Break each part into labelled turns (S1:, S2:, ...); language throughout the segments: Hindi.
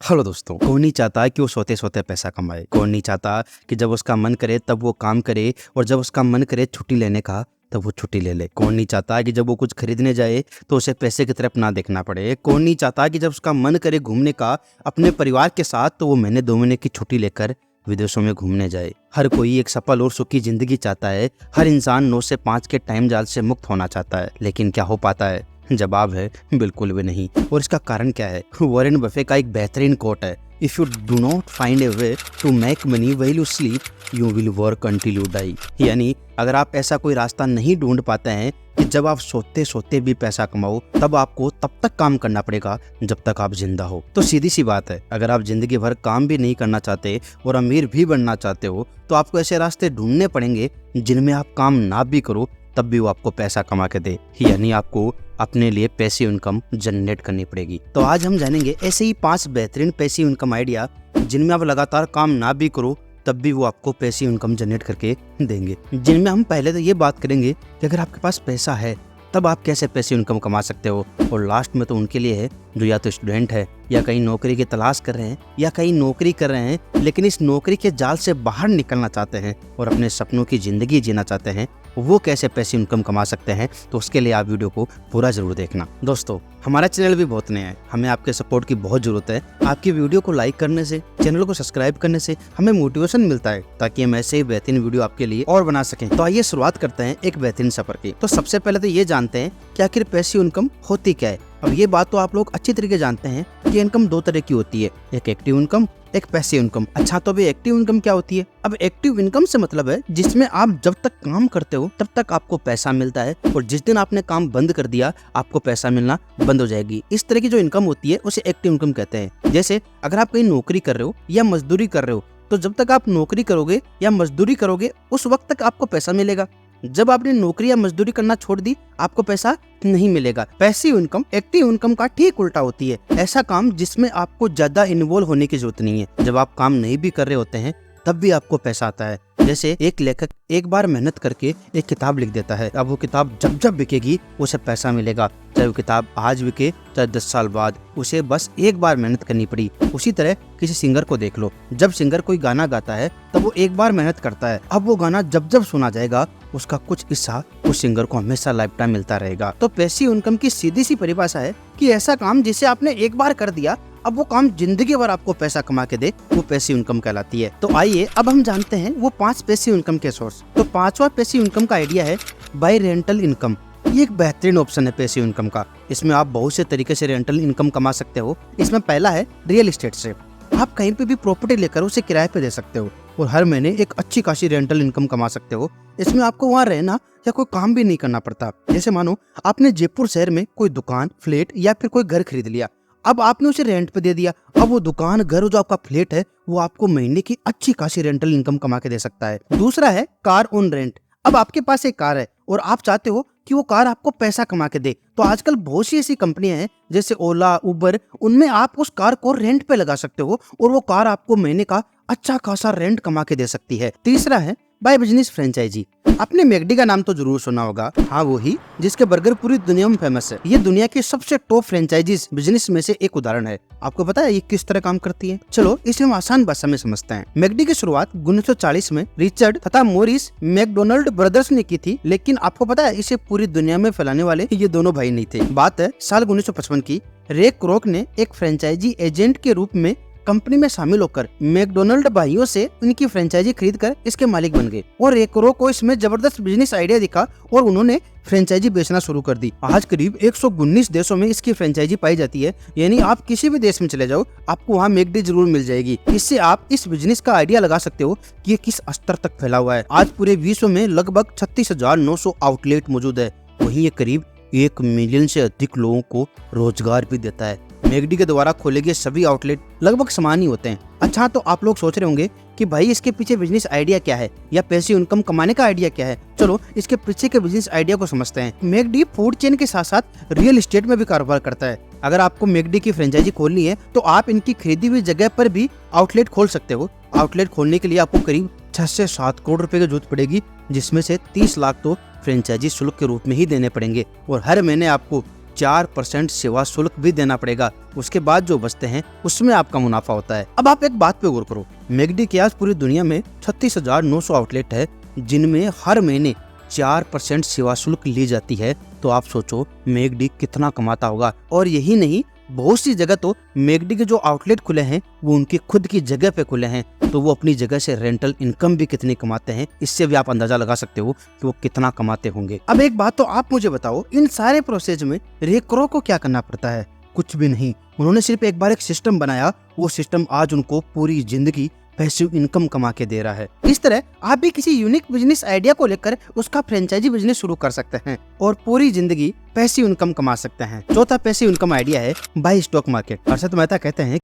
S1: हेलो दोस्तों, कौन नहीं चाहता कि वो सोते सोते पैसा कमाए। कौन नहीं चाहता कि जब उसका मन करे तब वो काम करे और जब उसका मन करे छुट्टी लेने का तब वो छुट्टी ले ले। कौन नहीं चाहता कि जब वो कुछ खरीदने जाए तो उसे पैसे की तरफ ना देखना पड़े। कौन नहीं चाहता कि जब उसका मन करे घूमने का अपने परिवार के साथ तो वो महीने 2 महीने की छुट्टी लेकर विदेशों में घूमने जाए। हर कोई एक सफल और सुखी जिंदगी चाहता है। हर इंसान 9 से 5 के टाइम जाल से मुक्त होना चाहता है, लेकिन क्या हो पाता है? जवाब है बिल्कुल भी नहीं। और इसका कारण क्या है? वॉरेन बफे का एक बेहतरीन कोट है, if you do not find a way to make money while you sleep you will work until you die. यानी अगर आप ऐसा कोई रास्ता नहीं ढूंढ पाते हैं कि जब आप सोते सोते भी पैसा कमाओ, तब आपको तब तक काम करना पड़ेगा जब तक आप जिंदा हो। तो सीधी सी बात है, अगर आप जिंदगी भर काम भी नहीं करना चाहते और अमीर भी बनना चाहते हो तो आपको ऐसे रास्ते ढूंढने पड़ेंगे जिनमें आप काम ना भी करो तब भी वो आपको पैसा कमा के दे। यानी आपको अपने लिए पैसिव इनकम जनरेट करनी पड़ेगी। तो आज हम जानेंगे ऐसे ही 5 बेहतरीन पैसिव इनकम आइडिया जिनमें आप लगातार काम ना भी करो तब भी वो आपको पैसिव इनकम जनरेट करके देंगे। जिनमें हम पहले तो ये बात करेंगे कि अगर आपके पास पैसा है तब आप कैसे पैसिव इनकम कमा सकते हो, और लास्ट में तो उनके लिए है जो या तो स्टूडेंट है या कहीं नौकरी की तलाश कर रहे हैं या कहीं नौकरी कर रहे हैं लेकिन इस नौकरी के जाल से बाहर निकलना चाहते हैं और अपने सपनों की जिंदगी जीना चाहते हैं। वो कैसे पैसिव इनकम कमा सकते हैं, तो उसके लिए आप वीडियो को पूरा जरूर देखना। दोस्तों, हमारा चैनल भी बहुत नया है, हमें आपके सपोर्ट की बहुत जरूरत है। आपकी वीडियो को लाइक करने से, चैनल को सब्सक्राइब करने से हमें मोटिवेशन मिलता है ताकि हम ऐसे ही बेहतरीन वीडियो आपके लिए और बना सकें। तो आइए शुरुआत करते हैं एक बेहतरीन सफर की। तो सबसे पहले तो ये जानते हैं कि आखिर पैसिव इनकम होती क्या है। अब ये बात तो आप लोग अच्छी तरीके जानते हैं कि इनकम 2 तरह की होती है, एक एक्टिव इनकम, एक पैसिव इनकम। अच्छा, तो अभी एक्टिव इनकम क्या होती है? अब एक्टिव इनकम से मतलब है जिसमें आप जब तक काम करते हो तब तक आपको पैसा मिलता है और जिस दिन आपने काम बंद कर दिया आपको पैसा मिलना बंद हो जाएगी। इस तरह की जो इनकम होती है उसे एक्टिव इनकम कहते हैं। जैसे अगर आप कहीं नौकरी कर रहे हो या मजदूरी कर रहे हो तो जब तक आप नौकरी करोगे या मजदूरी करोगे उस वक्त तक आपको पैसा मिलेगा। जब आपने नौकरी या मजदूरी करना छोड़ दी आपको पैसा नहीं मिलेगा। पैसिव इनकम एक्टिव इनकम का ठीक उल्टा होती है। ऐसा काम जिसमें आपको ज्यादा इन्वॉल्व होने की जरूरत नहीं है। जब आप काम नहीं भी कर रहे होते हैं तब भी आपको पैसा आता है। जैसे एक लेखक एक बार मेहनत करके एक किताब लिख देता है, अब वो किताब जब जब बिकेगी उसे पैसा मिलेगा, चाहे वो किताब आज बिके चाहे 10 साल बाद, उसे बस एक बार मेहनत करनी पड़ी। उसी तरह किसी सिंगर को देख लो, जब सिंगर कोई गाना गाता है तब वो एक बार मेहनत करता है, अब वो गाना जब जब सुना जाएगा उसका कुछ हिस्सा उस सिंगर को हमेशा लाइफ टाइम मिलता रहेगा। तो पैसिव इनकम की सीधी सी परिभाषा है कि ऐसा काम जिसे आपने एक बार कर दिया अब वो काम जिंदगी भर आपको पैसा कमा के दे, वो पैसिव इनकम कहलाती है। तो आइए अब हम जानते हैं वो 5 पैसिव इनकम के सोर्स। तो 5वां पैसिव इनकम का आइडिया है बाय रेंटल इनकम। ये एक बेहतरीन ऑप्शन है पैसिव इनकम का। इसमें आप बहुत से तरीके से रेंटल इनकम कमा सकते हो। इसमें पहला है रियल एस्टेट से। आप कहीं पे भी प्रॉपर्टी लेकर उसे किराए पे दे सकते हो और हर महीने एक अच्छी खासी रेंटल इनकम कमा सकते हो। इसमें आपको वहाँ रहना या कोई काम भी नहीं करना पड़ता। जैसे मानो आपने जयपुर शहर में कोई दुकान, फ्लैट या फिर कोई घर खरीद लिया, अब आपने उसे रेंट पे दे दिया। अब वो दुकान, घर, जो आपका फ्लैट है वो आपको महीने की अच्छी खासी रेंटल इनकम कमा के दे सकता है। दूसरा है कार ऑन रेंट। अब आपके पास एक कार है और आप चाहते हो कि वो कार आपको पैसा कमा के दे, तो आजकल बहुत सी ऐसी कंपनियां हैं जैसे ओला, उबर, उनमें आप उस कार को रेंट पे लगा सकते हो और वो कार आपको महीने का अच्छा खासा रेंट कमा के दे सकती है। तीसरा है बाय बिजनेस फ्रेंचाइजी। आपने मैकडी का नाम तो जरूर सुना होगा, हाँ वो ही जिसके बर्गर पूरी दुनिया में फेमस है। ये दुनिया की सबसे टॉप फ्रेंचाइजीज बिजनेस में से एक उदाहरण है। आपको पता है ये किस तरह काम करती है? चलो इसे हम आसान भाषा में समझते हैं। मैकडी की शुरुआत 1940 में रिचर्ड तथा मॉरिस मैकडोनाल्ड ब्रदर्स ने की थी, लेकिन आपको पता है इसे पूरी दुनिया में फैलाने वाले ये दोनों भाई नहीं थे। बात है साल 1955 की। रे क्रोक ने एक फ्रेंचाइजी एजेंट के रूप में कंपनी में शामिल होकर मैकडोनाल्ड भाइयों से उनकी फ्रेंचाइजी खरीद कर इसके मालिक बन गए और रेकरो को इसमें जबरदस्त बिजनेस आइडिया दिखा और उन्होंने फ्रेंचाइजी बेचना शुरू कर दी। आज करीब 119 देशों में इसकी फ्रेंचाइजी पाई जाती है। यानी आप किसी भी देश में चले जाओ आपको वहाँ मैकडी जरूर मिल जाएगी। इससे आप इस बिजनेस का आइडिया लगा सकते हो कि ये किस स्तर तक फैला हुआ है। आज पूरे विश्व में लगभग 36,900 आउटलेट मौजूद है। वहीं ये करीब 1 मिलियन से अधिक लोगों को रोजगार भी देता है। मैकडी के द्वारा खोले गए सभी आउटलेट लगभग समान ही होते हैं। अच्छा, तो आप लोग सोच रहे होंगे कि भाई इसके पीछे बिजनेस आइडिया क्या है या पैसिव इनकम कमाने का आइडिया क्या है। चलो इसके पीछे के बिजनेस आइडिया को समझते हैं। मैकडी फूड चेन के साथ साथ रियल एस्टेट में भी कारोबार करता है। अगर आपको मैकडी की फ्रेंचाइजी खोलनी है तो आप इनकी खरीदी हुई जगह पर भी आउटलेट खोल सकते हो। आउटलेट खोलने के लिए आपको करीब 6 से 7 करोड़ रुपए की जरूरत पड़ेगी, जिसमें से 30 लाख तो फ्रेंचाइजी शुल्क के रूप में ही देने पड़ेंगे और हर महीने आपको 4% सेवा शुल्क भी देना पड़ेगा। उसके बाद जो बचते हैं उसमें आपका मुनाफा होता है। अब आप एक बात पे गौर करो, मैकडी के आज पूरी दुनिया में 36,900 आउटलेट है जिनमें हर महीने 4% सेवा शुल्क ली जाती है। तो आप सोचो मैकडी कितना कमाता होगा। और यही नहीं, बहुत सी जगह तो मैकडी के जो आउटलेट खुले हैं वो उनकी खुद की जगह पे खुले हैं, तो वो अपनी जगह से रेंटल इनकम भी कितनी कमाते हैं, इससे भी आप अंदाजा लगा सकते हो कि वो कितना कमाते होंगे। अब एक बात तो आप मुझे बताओ, इन सारे प्रोसेस में रे क्रो को क्या करना पड़ता है? कुछ भी नहीं। उन्होंने सिर्फ एक बार एक सिस्टम बनाया, वो सिस्टम आज उनको पूरी जिंदगी पैसिव इनकम कमा के दे रहा है। इस तरह आप भी किसी यूनिक बिजनेस आइडिया को लेकर उसका फ्रेंचाइजी बिजनेस शुरू कर सकते हैं और पूरी जिंदगी पैसिव इनकम कमा सकते हैं। चौथा पैसिव इनकम आइडिया है buy stock market. Harshad Mehta कहते हैं,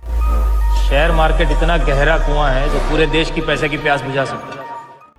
S2: शेयर मार्केट इतना गहरा कुआं है जो पूरे देश की पैसे की प्यास बुझा सकता है।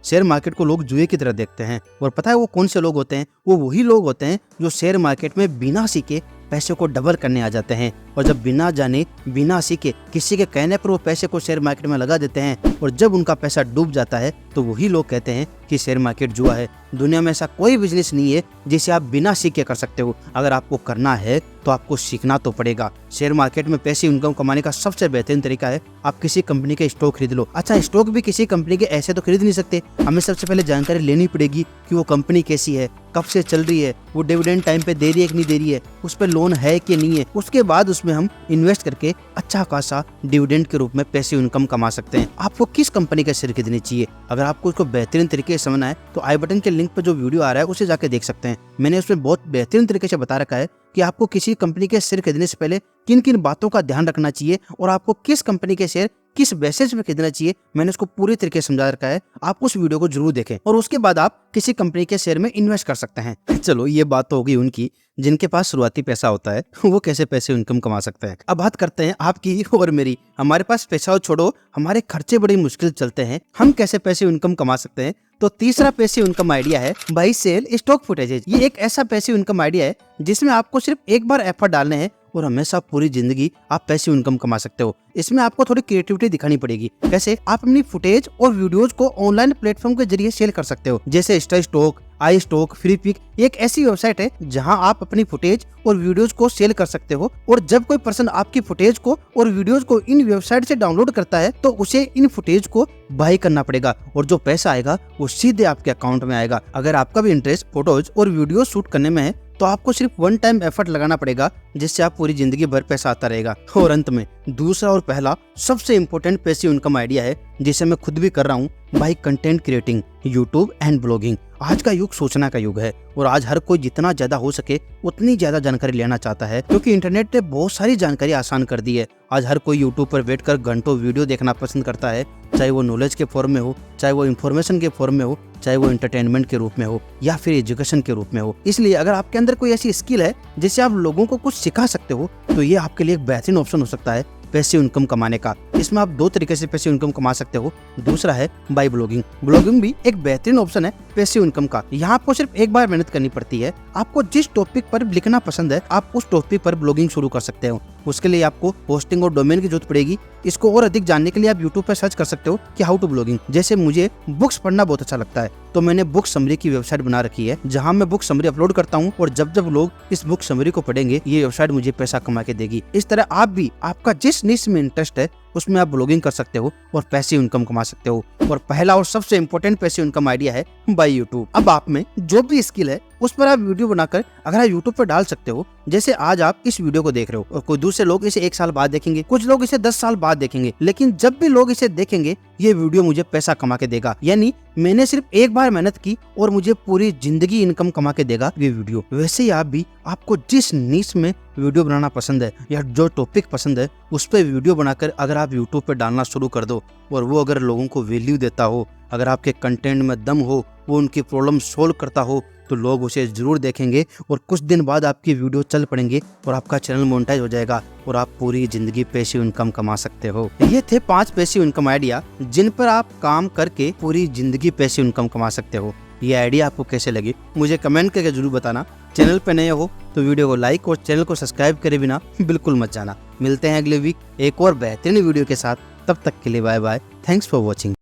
S1: शेयर मार्केट को लोग जुए की तरह देखते हैं, और पता है वो कौन से लोग होते हैं? वो वही लोग होते हैं जो शेयर मार्केट में बिना सीखे पैसे को डबल करने आ जाते हैं, और जब बिना जाने बिना सीखे किसी के कहने पर वो पैसे को शेयर मार्केट में लगा देते हैं, और जब उनका पैसा डूब जाता है तो वही लोग कहते हैं कि शेयर मार्केट जुआ है। दुनिया में ऐसा कोई बिजनेस नहीं है जिसे आप बिना सीखे कर सकते हो। अगर आपको करना है तो आपको सीखना तो पड़ेगा। शेयर मार्केट में पैसे इनकम कमाने का सबसे बेहतरीन तरीका है आप किसी कंपनी के स्टॉक खरीद लो। अच्छा, स्टॉक भी किसी कंपनी के ऐसे तो खरीद नहीं सकते, हमें सबसे पहले जानकारी लेनी पड़ेगी कि वो कंपनी कैसी है, कब से चल रही है, वो डिविडेंड टाइम पे दे रही है कि नहीं दे रही है, उस पर लोन है कि नहीं है। उसके बाद उसमें हम इन्वेस्ट करके अच्छा खासा डिविडेंड के रूप में पैसे इनकम कमा सकते हैं। आपको किस कंपनी का शेयर खरीदनी चाहिए, अगर आपको उसको बेहतरीन तरीके से समझना है तो आई बटन के लिंक पर जो वीडियो आ रहा है उसे जाके देख सकते हैं। मैंने उसमें बहुत बेहतरीन तरीके से बता रखा है कि आपको किसी कंपनी के शेयर खरीदने से पहले किन किन बातों का ध्यान रखना चाहिए और आपको किस कंपनी के शेयर किस बेसिस पे खरीदना चाहिए। मैंने उसको पूरी तरीके से समझा रखा है, आप उस वीडियो को जरूर देखें और उसके बाद आप किसी कंपनी के शेयर में इन्वेस्ट कर सकते हैं। चलो, ये बात तो होगी उनकी जिनके पास शुरुआती पैसा होता है, वो कैसे पैसे इनकम कमा सकते हैं। अब बात करते हैं आपकी और मेरी। हमारे पास पैसा छोड़ो, हमारे खर्चे बड़ी मुश्किल चलते हैं, हम कैसे पैसे इनकम कमा सकते हैं। तो तीसरा पैसिव इनकम आइडिया है बाय सेल स्टॉक फुटेजेस। ये एक ऐसा पैसिव इनकम आइडिया है जिसमें आपको सिर्फ एक बार एफर्ट डालने हैं और हमेशा पूरी जिंदगी आप पैसिव इनकम कमा सकते हो। इसमें आपको थोड़ी क्रिएटिविटी दिखानी पड़ेगी। कैसे? आप अपनी फुटेज और वीडियोज को ऑनलाइन प्लेटफॉर्म के जरिए सेल कर सकते हो, जैसे स्टार स्टॉक, आई स्टॉक, फ्री पिक। एक ऐसी वेबसाइट है जहां आप अपनी फुटेज और वीडियोज को सेल कर सकते हो, और जब कोई पर्सन आपकी फुटेज को और वीडियोज को इन वेबसाइट से डाउनलोड करता है तो उसे इन फुटेज को बाय करना पड़ेगा, और जो पैसा आएगा वो सीधे आपके अकाउंट में आएगा। अगर आपका भी इंटरेस्ट फोटोज और वीडियो शूट करने में है तो आपको सिर्फ वन टाइम एफर्ट लगाना पड़ेगा, जिससे आप पूरी जिंदगी भर पैसा आता रहेगा। और अंत में दूसरा और पहला सबसे इम्पोर्टेंट पैसिव इनकम आइडिया है जिसे मैं खुद भी कर रहा हूँ, by content creating, YouTube and blogging. आज का युग सूचना का युग है और आज हर कोई जितना ज्यादा हो सके उतनी ज्यादा जानकारी लेना चाहता है, क्योंकि इंटरनेट ने बहुत सारी जानकारी आसान कर दी है। आज हर कोई यूट्यूब पर बैठकर घंटों वीडियो देखना पसंद करता है, चाहे वो नॉलेज के फॉर्म में हो, चाहे वो इन्फॉर्मेशन के फॉर्म में हो, चाहे वो एंटरटेनमेंट के रूप में हो या फिर एजुकेशन के रूप में हो। इसलिए अगर आपके अंदर कोई ऐसी स्किल है जिससे आप लोगों को कुछ सिखा सकते हो तो ये आपके लिए एक बेहतरीन ऑप्शन हो सकता है पैसिव इनकम कमाने का। इसमें आप दो तरीके से पैसिव इनकम कमा सकते हो। दूसरा है बाय ब्लॉगिंग। ब्लॉगिंग भी एक बेहतरीन ऑप्शन है पैसिव इनकम का। यहाँ आपको सिर्फ एक बार मेहनत करनी पड़ती है। आपको जिस टॉपिक पर लिखना पसंद है आप उस टॉपिक पर ब्लॉगिंग शुरू कर सकते हो। उसके लिए आपको होस्टिंग और डोमेन की जरूरत पड़ेगी। इसको और अधिक जानने के लिए आप यूट्यूब पर सर्च कर सकते हो कि हाउ टू ब्लॉगिंग। जैसे मुझे बुक्स पढ़ना बहुत अच्छा लगता है तो मैंने बुक समरी की वेबसाइट बना रखी है जहां मैं बुक समरी अपलोड करता हूं, और जब जब लोग इस बुक समरी को पढ़ेंगे ये वेबसाइट मुझे पैसा कमा के देगी। इस तरह आप भी आपका जिस निश में इंटरेस्ट है उसमें आप ब्लॉगिंग कर सकते हो और पैसिव इनकम कमा सकते हो। और पहला और सबसे इम्पोर्टेंट पैसिव इनकम आइडिया है बाय यूट्यूब। अब आप में जो भी स्किल है उस पर आप वीडियो बनाकर अगर आप यूट्यूब पर डाल सकते हो, जैसे आज आप इस वीडियो को देख रहे हो और कोई दूसरे लोग इसे 1 साल बाद देखेंगे, कुछ लोग इसे 10 साल बाद देखेंगे, लेकिन जब भी लोग इसे देखेंगे ये वीडियो मुझे पैसा कमा के देगा। यानी मैंने सिर्फ एक बार मेहनत की और मुझे पूरी जिंदगी इनकम कमा के देगा ये वीडियो। वैसे ही आप भी आपको जिस नीश में वीडियो बनाना पसंद है या जो टॉपिक पसंद है उस पर वीडियो बनाकर अगर आप यूट्यूब पे डालना शुरू कर दो और वो अगर लोगों को वैल्यू देता हो, अगर आपके कंटेंट में दम हो, वो उनकी प्रॉब्लम सोल्व करता हो, तो लोग उसे जरूर देखेंगे और कुछ दिन बाद आपकी वीडियो चल पड़ेंगे और आपका चैनल मोनेटाइज हो जाएगा और आप पूरी जिंदगी पैसिव इनकम कमा सकते हो। ये थे 5 पैसिव इनकम आइडिया जिन पर आप काम करके पूरी जिंदगी पैसिव इनकम कमा सकते हो। ये आइडिया आपको कैसे लगे मुझे कमेंट करके जरूर बताना। चैनल पे नए हो तो वीडियो को लाइक और चैनल को सब्सक्राइब करे बिना बिल्कुल मत जाना। मिलते हैं अगले वीक एक और बेहतरीन वीडियो के साथ। तब तक के लिए bye bye. Thanks for watching.